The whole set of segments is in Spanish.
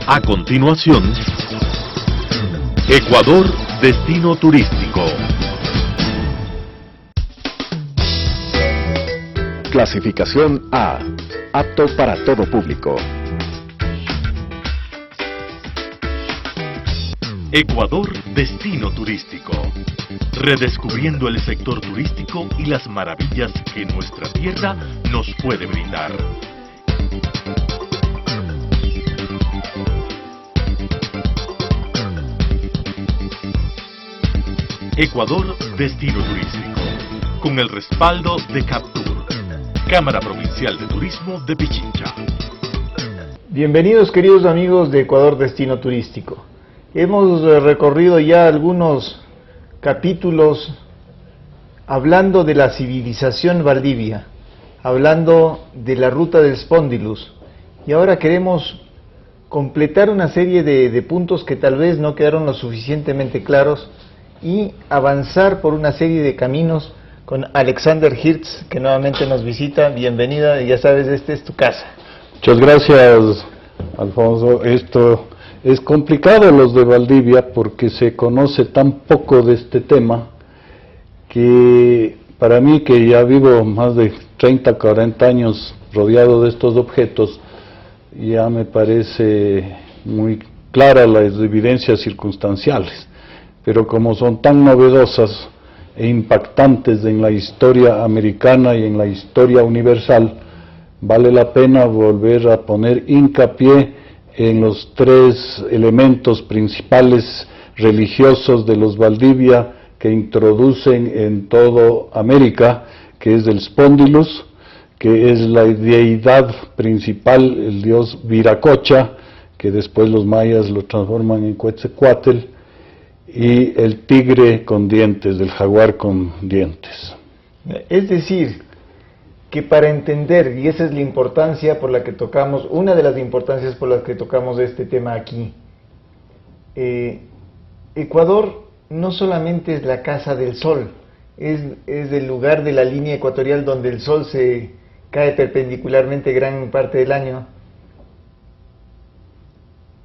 A continuación, Ecuador, destino turístico. Clasificación A. Apto para todo público. Ecuador, destino turístico. Redescubriendo el sector turístico y las maravillas que nuestra tierra nos puede brindar. Ecuador, destino turístico. Con el respaldo de Captur, Cámara Provincial de Turismo de Pichincha. Bienvenidos, queridos amigos de Ecuador, destino turístico. Hemos recorrido ya algunos capítulos hablando de la civilización Valdivia, hablando de la ruta del Spondylus, y ahora queremos completar una serie de puntos que tal vez no quedaron lo suficientemente claros y avanzar por una serie de caminos con Alexander Hirtz, que nuevamente nos visita. Bienvenida, ya sabes, esta es tu casa. Muchas gracias, Alfonso. Esto es complicado, los de Valdivia, porque se conoce tan poco de este tema que para mí, que ya vivo más de 30, 40 años rodeado de estos objetos, ya me parece muy clara las evidencias circunstanciales, pero como son tan novedosas e impactantes en la historia americana y en la historia universal, vale la pena volver a poner hincapié en los tres elementos principales religiosos de los Valdivia que introducen en toda América, que es el Spondylus, que es la deidad principal, el dios Viracocha, que después los mayas lo transforman en Quetzalcóatl, y el tigre con dientes, el jaguar con dientes. Es decir, que para entender, y esa es la importancia por la que tocamos, una de las importancias por las que tocamos este tema aquí, Ecuador no solamente es la casa del sol, es el lugar de la línea ecuatorial donde el sol se cae perpendicularmente gran parte del año,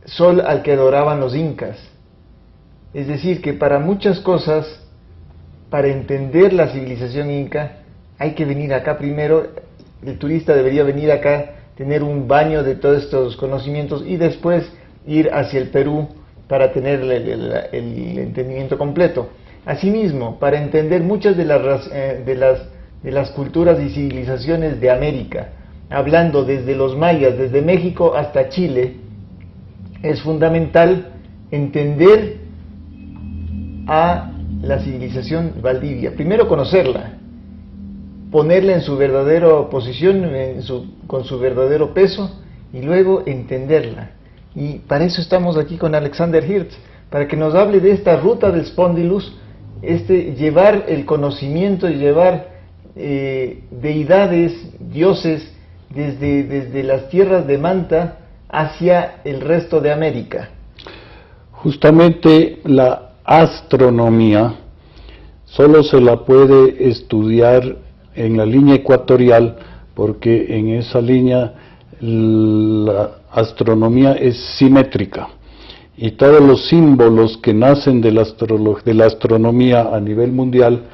sol al que adoraban los incas. Es decir, que para muchas cosas, para entender la civilización inca, hay que venir acá primero. El turista debería venir acá, tener un baño de todos estos conocimientos y después ir hacia el Perú para tener el entendimiento completo. Asimismo, para entender muchas de las culturas y civilizaciones de América, hablando desde los mayas, desde México hasta Chile, es fundamental entender a la civilización Valdivia. Primero conocerla, ponerla en su verdadera posición, con su verdadero peso, y luego entenderla. Y para eso estamos aquí con Alexander Hirtz, para que nos hable de esta ruta del Spondylus, llevar el conocimiento y llevar deidades, dioses, desde las tierras de Manta hacia el resto de América. Justamente la astronomía solo se la puede estudiar en la línea ecuatorial, porque en esa línea la astronomía es simétrica y todos los símbolos que nacen de la astronomía a nivel mundial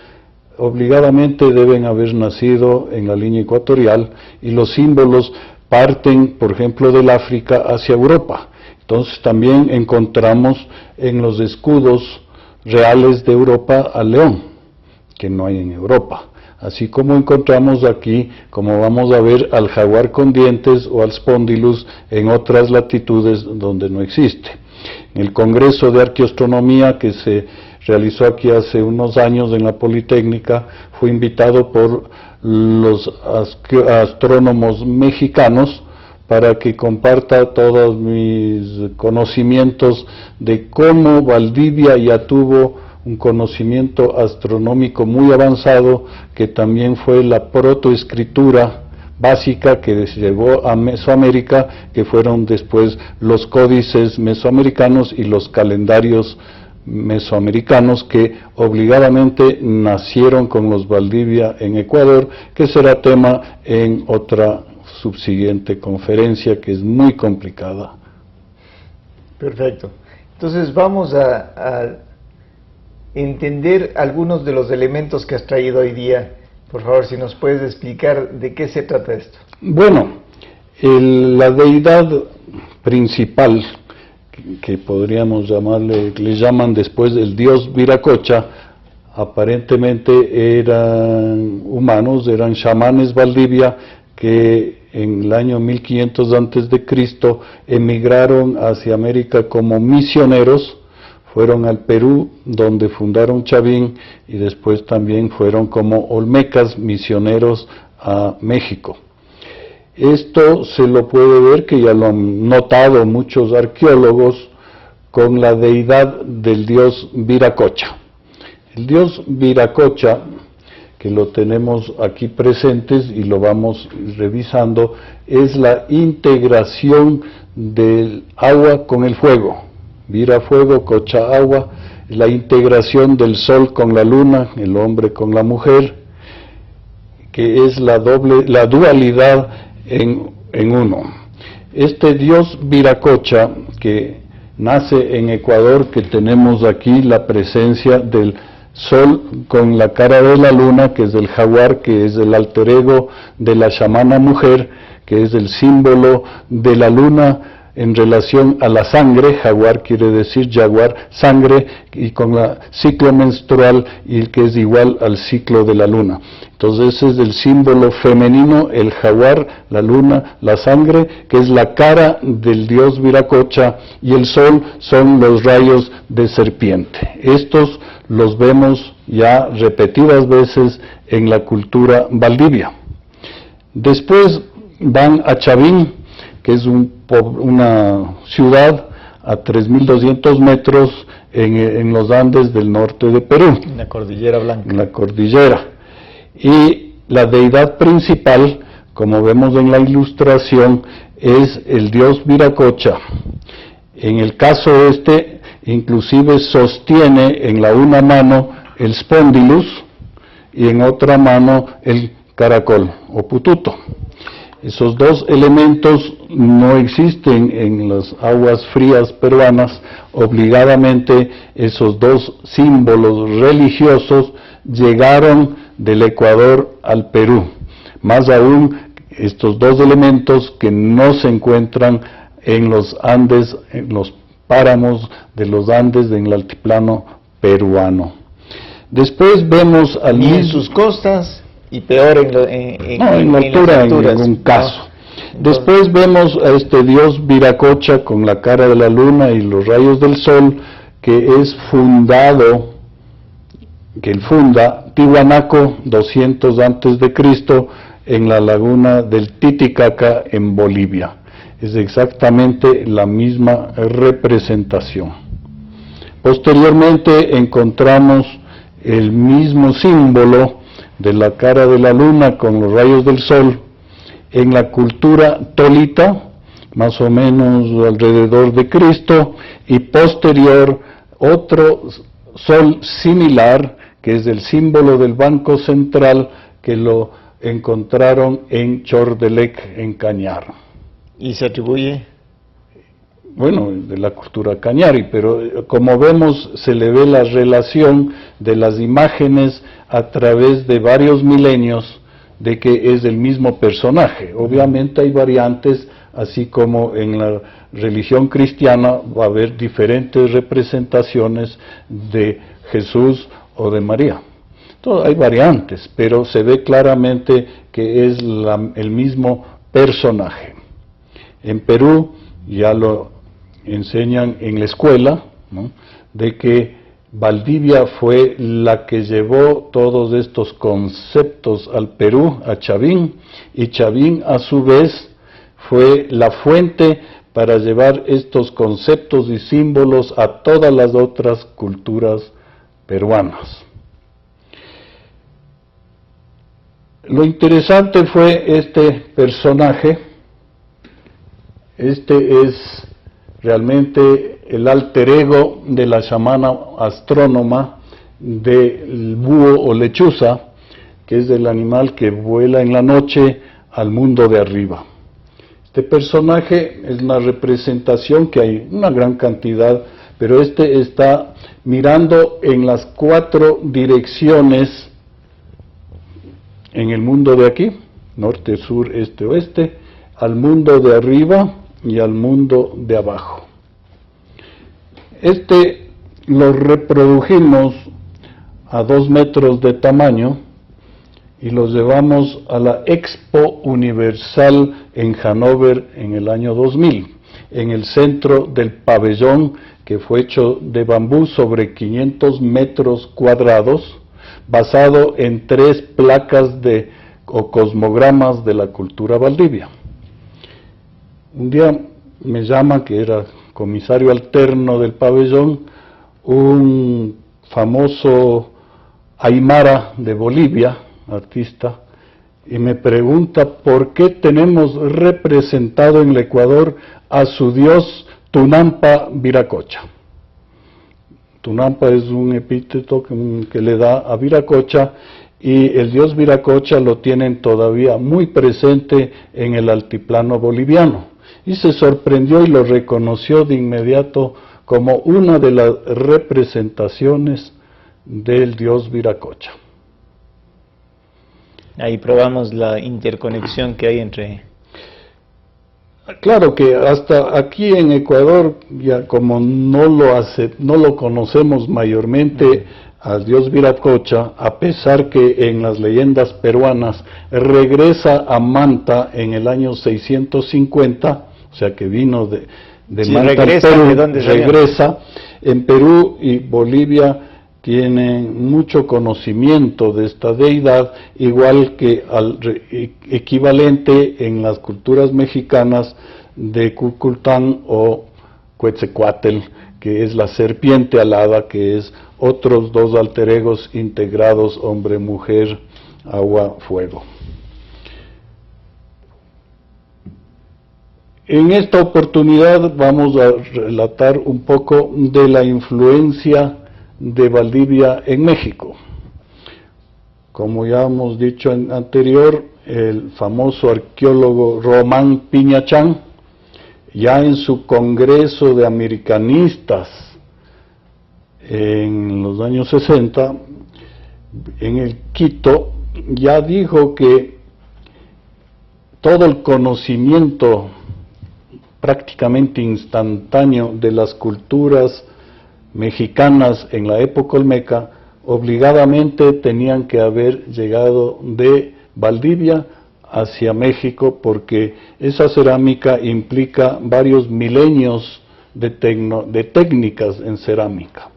obligadamente deben haber nacido en la línea ecuatorial, y los símbolos parten, por ejemplo, del África hacia Europa. Entonces también encontramos en los escudos reales de Europa al león, que no hay en Europa. Así como encontramos aquí, como vamos a ver, al jaguar con dientes o al Spondylus en otras latitudes donde no existe. En el Congreso de Arqueoastronomía que se realizó aquí hace unos años en la Politécnica, fui invitado por los astrónomos mexicanos para que comparta todos mis conocimientos de cómo Valdivia ya tuvo un conocimiento astronómico muy avanzado, que también fue la protoescritura básica que se llevó a Mesoamérica, que fueron después los códices mesoamericanos y los calendarios mesoamericanos, que obligadamente nacieron con los Valdivia en Ecuador, que será tema en otra subsiguiente conferencia, que es muy complicada. Perfecto. Entonces vamos a entender algunos de los elementos que has traído hoy día. Por favor, si nos puedes explicar de qué se trata esto. Bueno, la deidad principal, que podríamos llamarle, le llaman después el dios Viracocha, aparentemente eran humanos, eran chamanes Valdivia, que en el año 1500 antes de Cristo emigraron hacia América como misioneros, fueron al Perú donde fundaron Chavín y después también fueron como olmecas misioneros a México. Esto se lo puede ver, que ya lo han notado muchos arqueólogos, con la deidad del dios Viracocha. El dios Viracocha, que lo tenemos aquí presentes y lo vamos revisando, es la integración del agua con el fuego. Vira fuego, cocha agua, la integración del sol con la luna, el hombre con la mujer, que es la dualidad en uno. Este dios Viracocha, que nace en Ecuador, que tenemos aquí la presencia del sol con la cara de la luna, que es el jaguar, que es el alter ego de la chamana mujer, que es el símbolo de la luna en relación a la sangre. Jaguar quiere decir jaguar, sangre, y con la ciclo menstrual, y que es igual al ciclo de la luna. Entonces ese es el símbolo femenino, el jaguar, la luna, la sangre, que es la cara del dios Viracocha, y el sol son los rayos de serpiente. Estos los vemos ya repetidas veces en la cultura Valdivia. Después van a Chavín, que es una ciudad a 3.200 metros en los Andes del norte de Perú. En la Cordillera Blanca. En la cordillera. Y la deidad principal, como vemos en la ilustración, es el dios Viracocha. En el caso inclusive sostiene en la una mano el spondylus y en otra mano el caracol o pututo. Esos dos elementos no existen en las aguas frías peruanas. Obligadamente esos dos símbolos religiosos llegaron del Ecuador al Perú. Más aún estos dos elementos que no se encuentran en los Andes, en los páramos de los Andes, en el altiplano peruano. Después vemos en sus costas, y peor en altura en ningún caso. Después vemos a este dios Viracocha con la cara de la luna y los rayos del sol, que él funda Tiwanaku 200 antes de Cristo en la laguna del Titicaca en Bolivia. Es exactamente la misma representación. Posteriormente encontramos el mismo símbolo de la cara de la luna con los rayos del sol en la cultura tolita, más o menos alrededor de Cristo, y posterior otro sol similar, que es el símbolo del Banco Central, que lo encontraron en Chordelec, en Cañar. ¿Y se atribuye? Bueno, de la cultura cañari, pero como vemos se le ve la relación de las imágenes a través de varios milenios de que es el mismo personaje. Obviamente hay variantes, así como en la religión cristiana va a haber diferentes representaciones de Jesús o de María. Entonces, hay variantes, pero se ve claramente que es el mismo personaje. En Perú ya lo enseñan en la escuela, ¿no?, de que Valdivia fue la que llevó todos estos conceptos al Perú, a Chavín, y Chavín a su vez fue la fuente para llevar estos conceptos y símbolos a todas las otras culturas peruanas. Lo interesante fue este personaje. Este es realmente el alter ego de la chamana astrónoma del búho o lechuza, que es el animal que vuela en la noche al mundo de arriba. Este personaje es una representación que hay una gran cantidad, pero este está mirando en las 4 direcciones en el mundo de aquí, norte, sur, este, oeste, al mundo de arriba y al mundo de abajo. Este lo reprodujimos a 2 metros de tamaño y los llevamos a la Expo Universal en Hannover en el año 2000, en el centro del pabellón que fue hecho de bambú sobre 500 metros cuadrados, basado en 3 placas o cosmogramas de la cultura Valdivia. Un día me llama, que era comisario alterno del pabellón, un famoso aymara de Bolivia, artista, y me pregunta por qué tenemos representado en el Ecuador a su dios Tunampa Viracocha. Tunampa es un epíteto que le da a Viracocha, y el dios Viracocha lo tienen todavía muy presente en el altiplano boliviano. Y se sorprendió y lo reconoció de inmediato como una de las representaciones del dios Viracocha. Ahí probamos la interconexión que hay entre... Claro que hasta aquí en Ecuador, ya como no lo conocemos mayormente al dios Viracocha, a pesar que en las leyendas peruanas regresa a Manta en el año 650, o sea que vino de Manta al Perú, ¿de dónde regresa. En Perú y Bolivia tienen mucho conocimiento de esta deidad, igual que al equivalente en las culturas mexicanas de Cucultán o Quetzalcóatl, que es la serpiente alada, que es otros 2 alter egos integrados, hombre, mujer, agua, fuego. En esta oportunidad vamos a relatar un poco de la influencia de Valdivia en México. Como ya hemos dicho anterior, el famoso arqueólogo Román Piñachán, ya en su congreso de americanistas en los años 60, en el Quito, ya dijo que todo el conocimiento prácticamente instantáneo de las culturas mexicanas en la época olmeca obligadamente tenían que haber llegado de Valdivia hacia México, porque esa cerámica implica varios milenios de técnicas en cerámica.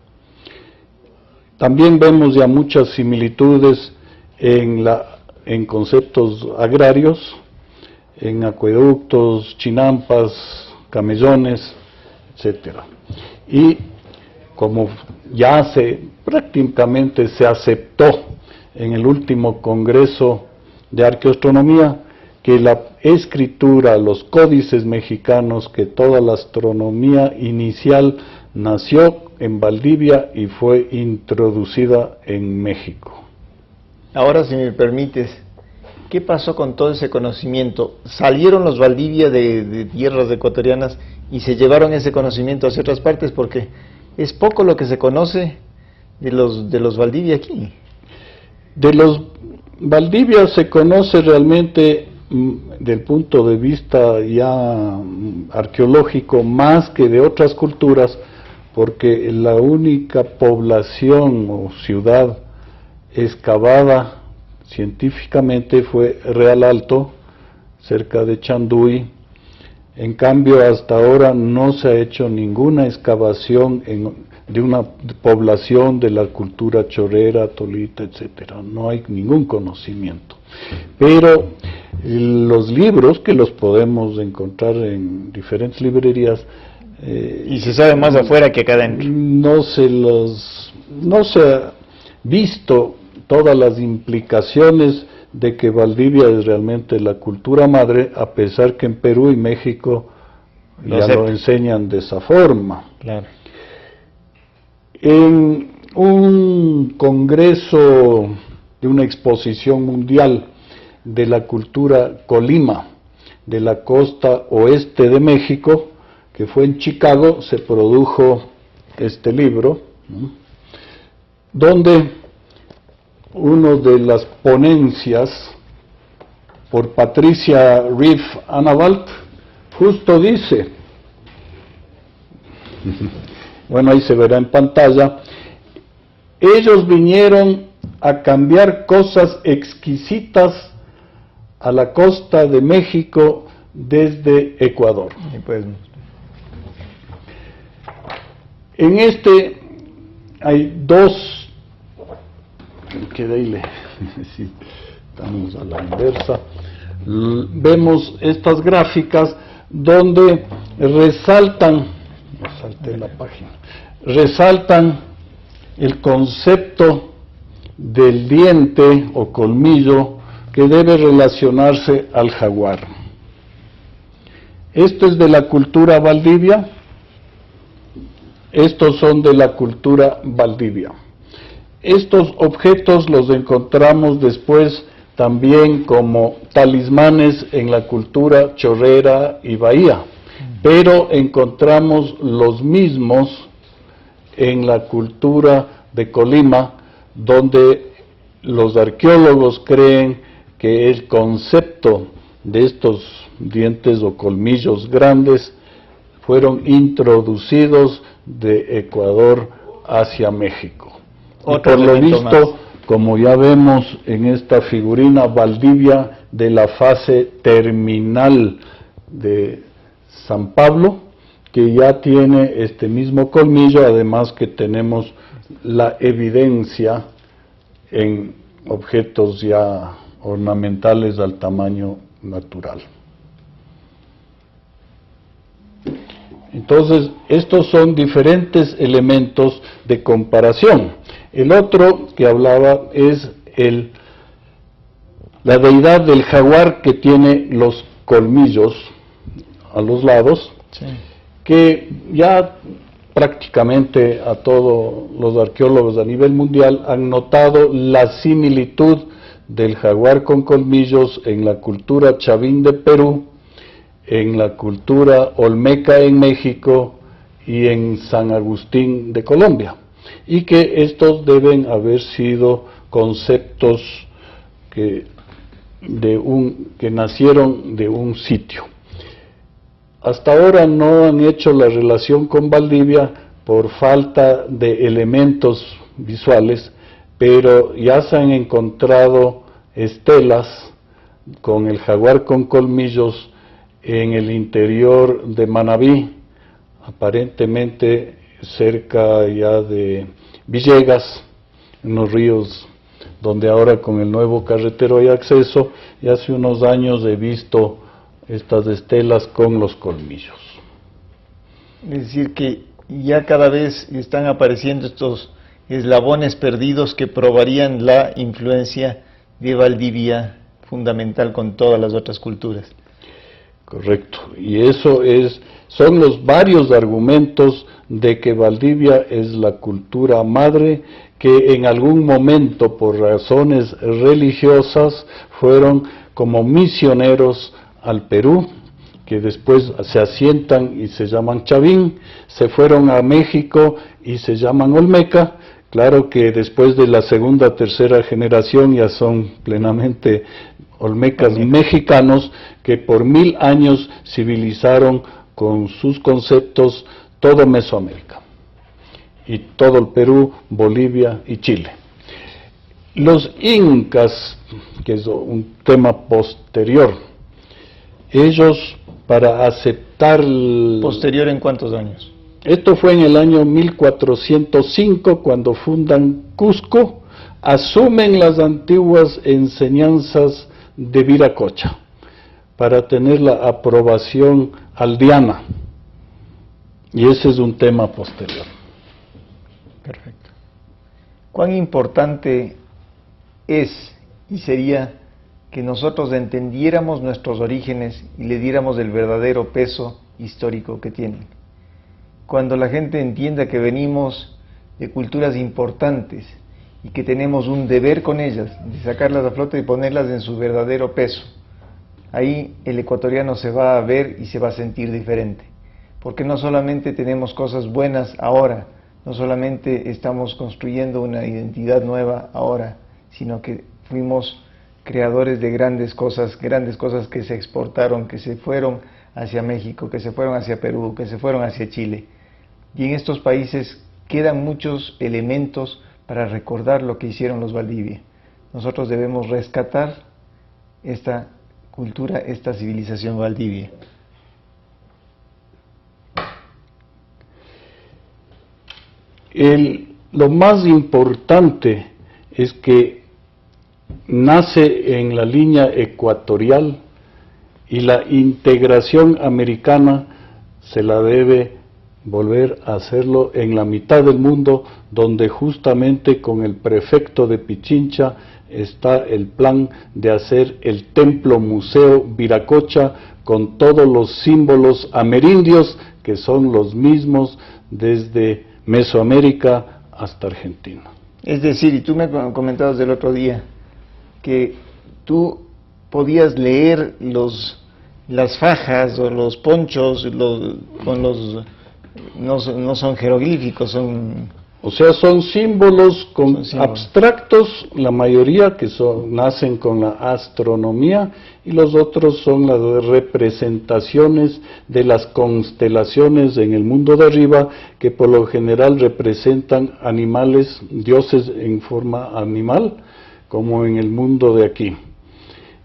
También vemos ya muchas similitudes en conceptos agrarios, en acueductos, chinampas, camellones, etc. Y como ya prácticamente se aceptó en el último Congreso de Arqueoastronomía que la escritura, los códices mexicanos, que toda la astronomía inicial nació en Valdivia y fue introducida en México. Ahora, si me permites, ¿qué pasó con todo ese conocimiento? ¿Salieron los Valdivia de tierras ecuatorianas y se llevaron ese conocimiento hacia otras partes? Porque es poco lo que se conoce de los Valdivia aquí. De los Valdivia se conoce realmente del punto de vista ya arqueológico más que de otras culturas, porque la única población o ciudad excavada científicamente fue Real Alto, cerca de Chanduy. En cambio, hasta ahora no se ha hecho ninguna excavación de una población de la cultura chorera, tolita, etcétera. No hay ningún conocimiento. Pero los libros, que los podemos encontrar en diferentes librerías, y se sabe más afuera que acá adentro. No se ha visto todas las implicaciones de que Valdivia es realmente la cultura madre, a pesar que en Perú y México ya lo enseñan de esa forma. Claro. En un congreso de una exposición mundial de la cultura Colima, de la costa oeste de México, que fue en Chicago, se produjo este libro, ¿no?, donde una de las ponencias por Patricia Reeve Annavalt justo dice, bueno, ahí se verá en pantalla, ellos vinieron a cambiar cosas exquisitas a la costa de México desde Ecuador. En este hay dos, que de ahí sí, estamos a la inversa, vemos estas gráficas donde resaltan, resaltan el concepto del diente o colmillo que debe relacionarse al jaguar. Esto es de la cultura Valdivia, estos son de la cultura Valdivia. Estos objetos los encontramos después también como talismanes en la cultura chorrera y bahía, pero encontramos los mismos en la cultura de Colima, donde los arqueólogos creen que el concepto de estos dientes o colmillos grandes fueron introducidos de Ecuador hacia México. Y por lo visto, como ya vemos en esta figurina Valdivia de la fase terminal de San Pablo, que ya tiene este mismo colmillo, además que tenemos la evidencia en objetos ya ornamentales al tamaño natural. Entonces, estos son diferentes elementos de comparación. El otro que hablaba es la deidad del jaguar, que tiene los colmillos a los lados, sí, que ya prácticamente a todos los arqueólogos a nivel mundial han notado la similitud del jaguar con colmillos en la cultura chavín de Perú, en la cultura olmeca en México y en San Agustín de Colombia, y que estos deben haber sido conceptos que nacieron de un sitio. Hasta ahora no han hecho la relación con Valdivia por falta de elementos visuales, pero ya se han encontrado estelas con el jaguar con colmillos en el interior de Manabí, aparentemente cerca ya de Villegas, en los ríos donde ahora con el nuevo carretero hay acceso, y hace unos años he visto estas estelas con los colmillos. Es decir, que ya cada vez están apareciendo estos eslabones perdidos que probarían la influencia de Valdivia fundamental con todas las otras culturas. Correcto, y eso son los varios argumentos de que Valdivia es la cultura madre, que en algún momento por razones religiosas fueron como misioneros al Perú, que después se asientan y se llaman chavín, se fueron a México y se llaman olmeca. Claro que después de la segunda, tercera generación ya son plenamente olmecas mexicanos, que por 1000 años civilizaron con sus conceptos todo Mesoamérica, y todo el Perú, Bolivia y Chile. Los incas, que es un tema posterior, ellos para aceptar... ¿Posterior en cuántos años? Esto fue en el año 1405, cuando fundan Cusco, asumen las antiguas enseñanzas de Viracocha para tener la aprobación aldeana, y ese es un tema posterior. Perfecto. ¿Cuán importante es y sería que nosotros entendiéramos nuestros orígenes y le diéramos el verdadero peso histórico que tienen? Cuando la gente entienda que venimos de culturas importantes y que tenemos un deber con ellas, de sacarlas a flote y ponerlas en su verdadero peso, ahí el ecuatoriano se va a ver y se va a sentir diferente. Porque no solamente tenemos cosas buenas ahora, no solamente estamos construyendo una identidad nueva ahora, sino que fuimos creadores de grandes cosas que se exportaron, que se fueron hacia México, que se fueron hacia Perú, que se fueron hacia Chile. Y en estos países quedan muchos elementos para recordar lo que hicieron los Valdivia. Nosotros debemos rescatar esta cultura, esta civilización Valdivia. Lo más importante es que nace en la línea ecuatorial y la integración americana se la debe volver a hacerlo en la mitad del mundo, donde justamente con el prefecto de Pichincha está el plan de hacer el templo museo Viracocha con todos los símbolos amerindios que son los mismos desde Mesoamérica hasta Argentina. Es decir, y tú me comentabas del otro día que tú podías leer las fajas o los ponchos no son jeroglíficos, son símbolos abstractos, la mayoría que nacen con la astronomía, y los otros son las representaciones de las constelaciones en el mundo de arriba, que por lo general representan animales, dioses en forma animal, como en el mundo de aquí.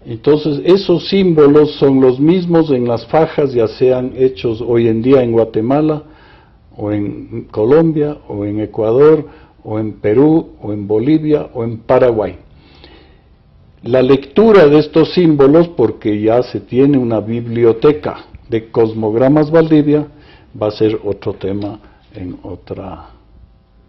Entonces esos símbolos son los mismos en las fajas, ya sean hechos hoy en día en Guatemala, o en Colombia, o en Ecuador, o en Perú, o en Bolivia, o en Paraguay. La lectura de estos símbolos, porque ya se tiene una biblioteca de cosmogramas Valdivia, va a ser otro tema en otra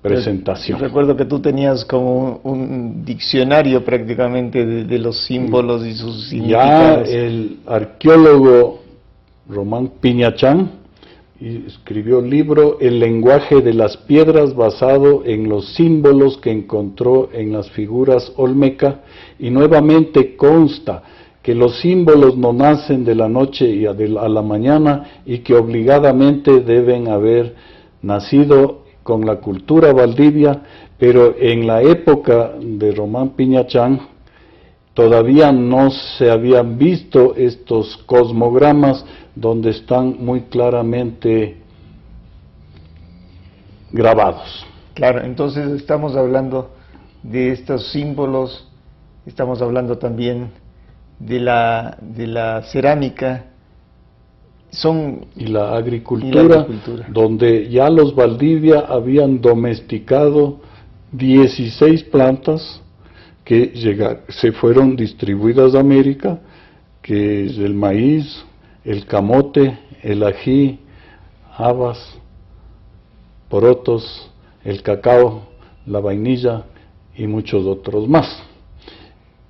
presentación. Yo recuerdo que tú tenías como un diccionario prácticamente de los símbolos y sus significados. Ya el arqueólogo Román Piñachán escribió el libro El lenguaje de las piedras, basado en los símbolos que encontró en las figuras olmeca, y nuevamente consta que los símbolos no nacen de la noche y a la mañana, y que obligadamente deben haber nacido con la cultura Valdivia, pero en la época de Román Piñachán todavía no se habían visto estos cosmogramas donde están muy claramente grabados. Claro, entonces estamos hablando de estos símbolos, estamos hablando también de la cerámica, y la agricultura, donde ya los Valdivia habían domesticado 16 plantas que se fueron distribuidas a América, que es el maíz, el camote, el ají, habas, porotos, el cacao, la vainilla y muchos otros más.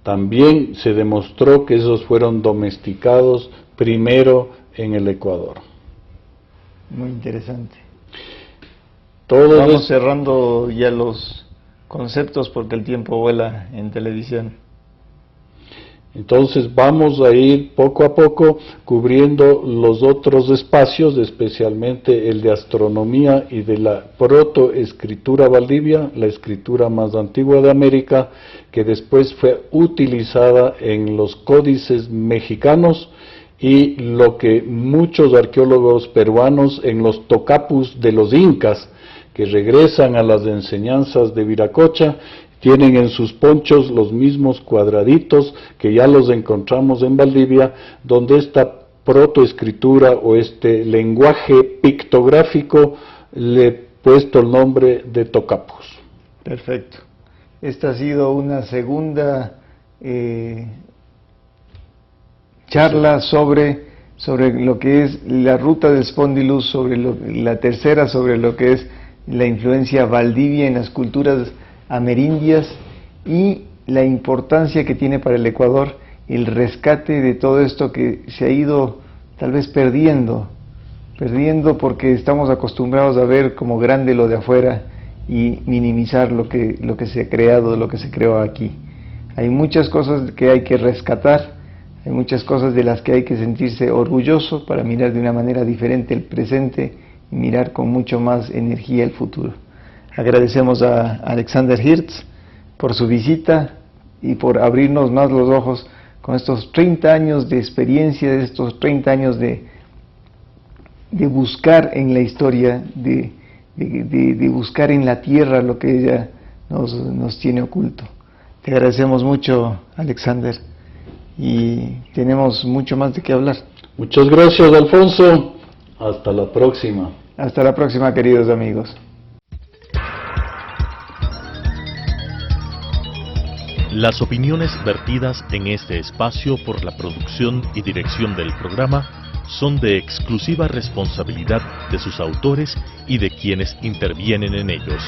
También se demostró que esos fueron domesticados primero en el Ecuador. Muy interesante. Vamos cerrando ya los conceptos porque el tiempo vuela en televisión. Entonces vamos a ir poco a poco cubriendo los otros espacios, especialmente el de astronomía y de la protoescritura Valdivia, la escritura más antigua de América, que después fue utilizada en los códices mexicanos, y lo que muchos arqueólogos peruanos en los tocapus de los incas, que regresan a las enseñanzas de Viracocha, tienen en sus ponchos los mismos cuadraditos que ya los encontramos en Valdivia, donde esta protoescritura o este lenguaje pictográfico le he puesto el nombre de tocapus. Perfecto. Esta ha sido una segunda charla sobre lo que es la ruta de Spondylus, sobre la tercera sobre lo que es la influencia Valdivia en las culturas amerindias y la importancia que tiene para el Ecuador el rescate de todo esto que se ha ido tal vez perdiendo porque estamos acostumbrados a ver como grande lo de afuera y minimizar lo que se ha creado, lo que se creó aquí. Hay muchas cosas que hay que rescatar, Hay muchas cosas de las que hay que sentirse orgulloso para mirar de una manera diferente el presente y mirar con mucho más energía el futuro. Agradecemos a Alexander Hirtz por su visita y por abrirnos más los ojos con estos 30 años de experiencia, estos 30 años de buscar en la historia, de buscar en la tierra lo que ella nos tiene oculto. Te agradecemos mucho, Alexander, y tenemos mucho más de qué hablar. Muchas gracias, Alfonso. Hasta la próxima. Hasta la próxima, queridos amigos. Las opiniones vertidas en este espacio por la producción y dirección del programa son de exclusiva responsabilidad de sus autores y de quienes intervienen en ellos.